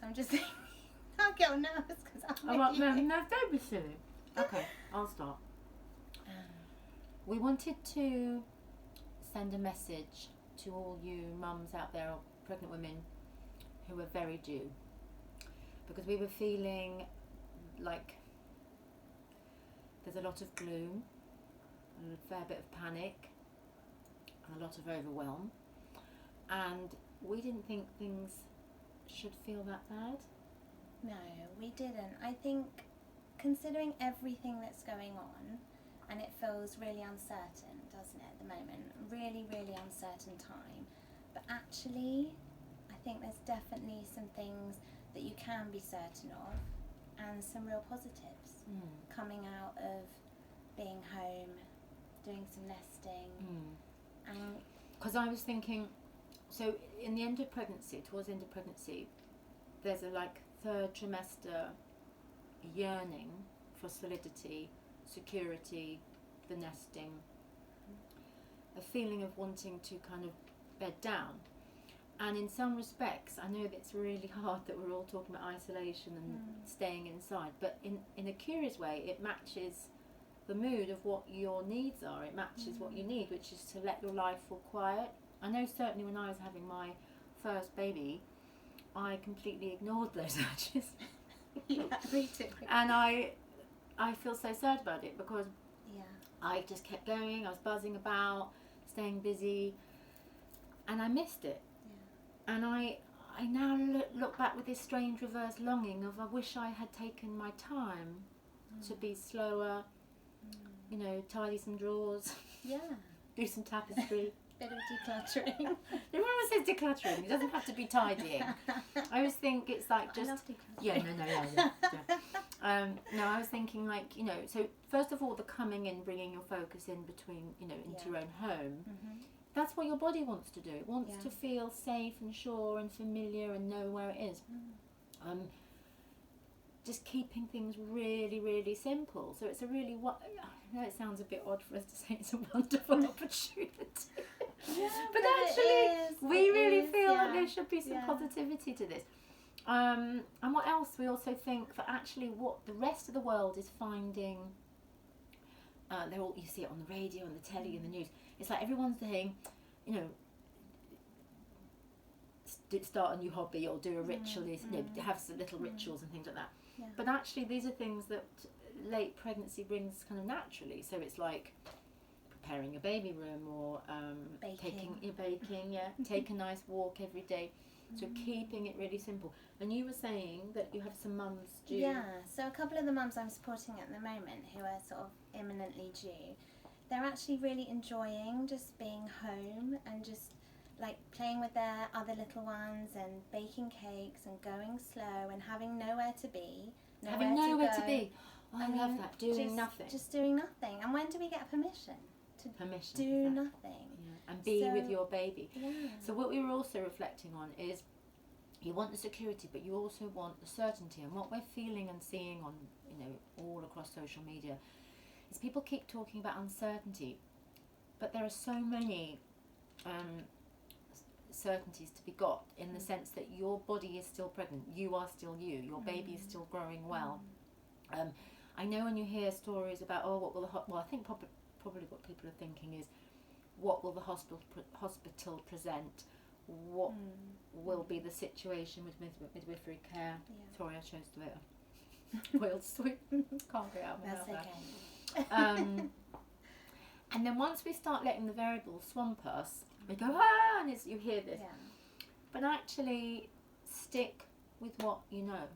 I'm just thinking, I'll get on nervous because I'm no, don't be silly. Okay, I'll start. We wanted to send a message to all you mums out there, or pregnant women who are very due, because we were feeling like there's a lot of gloom, and a fair bit of panic, and a lot of overwhelm, and we didn't think things should feel that bad. No, we didn't. I think, considering everything that's going on, and it feels really uncertain, doesn't it, at the moment? Really, really uncertain time. But actually, I think there's definitely some things that you can be certain of, and some real positives coming out of being home, doing some nesting. And because I was thinking, so in the end of pregnancy, towards the end of pregnancy, there's a third trimester yearning for solidity, security, the nesting, a feeling of wanting to kind of bed down. And in some respects, I know that it's really hard that we're all talking about isolation and staying inside, but in a curious way, it matches the mood of what your needs are. It matches what you need, which is to let your life fall quiet. I know certainly when I was having my first baby, I completely ignored those urges. yeah, me too. And I feel so sad about it, because Yeah. I just kept going. I was buzzing about, staying busy, and I missed it. Yeah. And I now look back with this strange reverse longing of, I wish I had taken my time to be slower, you know, tidy some drawers, Yeah. do some tapestry. Bit of decluttering. Everyone says decluttering. It doesn't have to be tidying. I always think it's like just... I love decluttering. Yeah. No, I was thinking you know, so first of all, the coming in, bringing your focus in between, you know, into your own home. That's what your body wants to do. It wants to feel safe and sure and familiar and know where it is. Just keeping things really, really simple. So it's a really... I know it sounds a bit odd for us to say it's a wonderful opportunity. Yeah, but actually, we really feel that there should be some positivity to this. And what else? We also think that actually what the rest of the world is finding, you see it on the radio and the telly and the news, it's like everyone's saying, you know, start a new hobby or do a ritual, you know, have some little rituals and things like that. Yeah. But actually these are things that late pregnancy brings kind of naturally. So it's like preparing a baby room, or baking, take a nice walk every day. So keeping it really simple. And you were saying that you have some mums due. Yeah, so a couple of the mums I'm supporting at the moment who are sort of imminently due, they're actually really enjoying just being home and just playing with their other little ones and baking cakes and going slow and having nowhere to be. Nowhere to be. Oh, I love that. Doing nothing. Just doing nothing. And when do we get permission to do nothing? Yeah. And be with your baby. Yeah. So what we were also reflecting on is, you want the security, but you also want the certainty. And what we're feeling and seeing on, you know, all across social media, is people keep talking about uncertainty, but there are so many certainties to be got, in the sense that your body is still pregnant, you are still you, your baby is still growing well. I know when you hear stories about, what will I think probably what people are thinking is, what will the hospital present? What will be the situation with midwifery care? Yeah. Sorry, I chose to Wales sweet. Can't get out of my mouth. That's okay. And then once we start letting the variables swamp us, we go, and you hear this. Yeah. But actually, stick with what you know.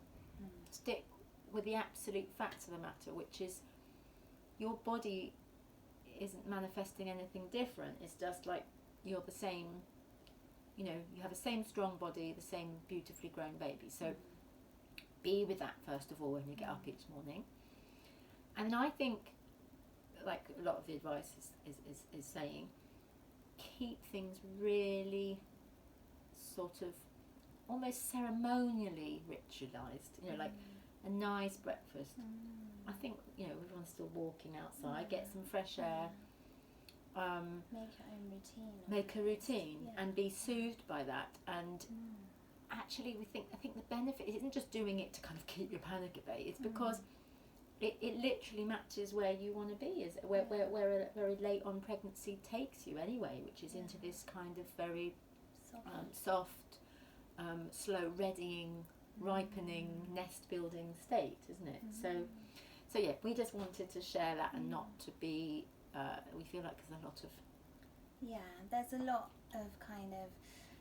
Stick with the absolute facts of the matter, which is your body isn't manifesting anything different. It's just like you're the same, you know, you have the same strong body, the same beautifully grown baby. So be with that first of all when you get up each morning. And I think, like a lot of the advice is saying, keep things really sort of almost ceremonially ritualized, you know, like a nice breakfast. I think, you know, everyone's still walking outside, get some fresh air, make your own routine. Make a routine and be soothed by that, and actually I think the benefit isn't just doing it to kind of keep your panic at bay. It's because it literally matches where you want to be, where a very late on pregnancy takes you anyway, which is into this kind of very soft, slow readying, ripening, nest building state, isn't it? So yeah, we just wanted to share that and not to be, we feel like there's a lot of... Yeah, there's a lot of kind of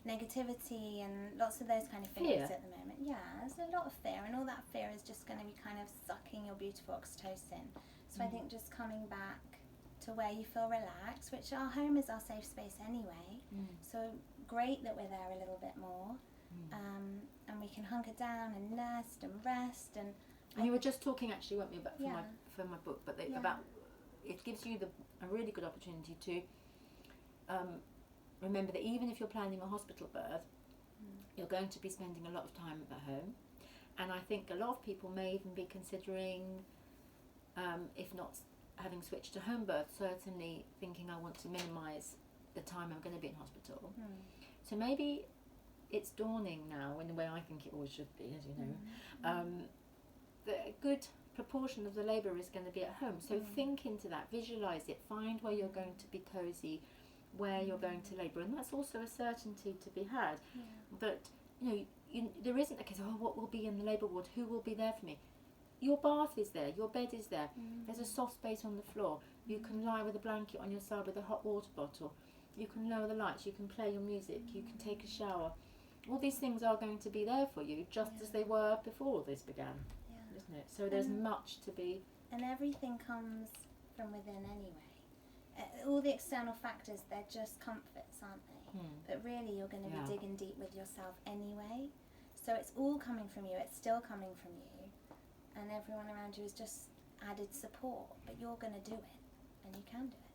negativity and lots of those kind of fears at the moment. Yeah, there's a lot of fear, and all that fear is just going to be kind of sucking your beautiful oxytocin. So I think just coming back to where you feel relaxed, which our home is our safe space anyway. So great that we're there a little bit more, and we can hunker down and nest and rest. And you were just talking actually, weren't we, about for my book, but about it gives you a really good opportunity to remember that even if you're planning a hospital birth, you're going to be spending a lot of time at home, and I think a lot of people may even be considering, if not having switched to home birth, certainly thinking I want to minimise the time I'm going to be in hospital. So maybe it's dawning now, in the way I think it always should be, as you know, that a good proportion of the labour is going to be at home. So think into that, visualise it, find where you're going to be cosy, where you're going to labour, and that's also a certainty to be had. That there isn't a case of, oh, what will be in the labour ward, who will be there for me. Your bath is there, your bed is there, there's a soft space on the floor, you can lie with a blanket on your side with a hot water bottle, you can lower the lights, you can play your music, you can take a shower. All these things are going to be there for you, just as they were before this began, isn't it? So there's much to be... And everything comes from within anyway. All the external factors, they're just comforts, aren't they? But really you're going to be digging deep with yourself anyway. So it's all coming from you, it's still coming from you. And everyone around you is just added support, but you're going to do it, and you can do it.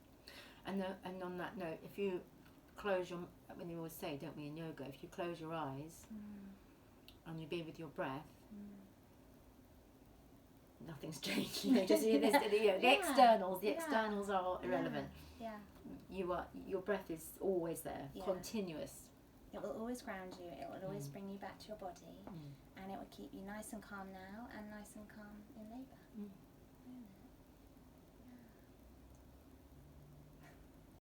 And on that note, if you close your... When you always say, don't we, in yoga, if you close your eyes and you be with your breath, nothing's changed. The externals are irrelevant. Your breath is always there, continuous. It will always ground you. It will always bring you back to your body, and it will keep you nice and calm now, and nice and calm in labour.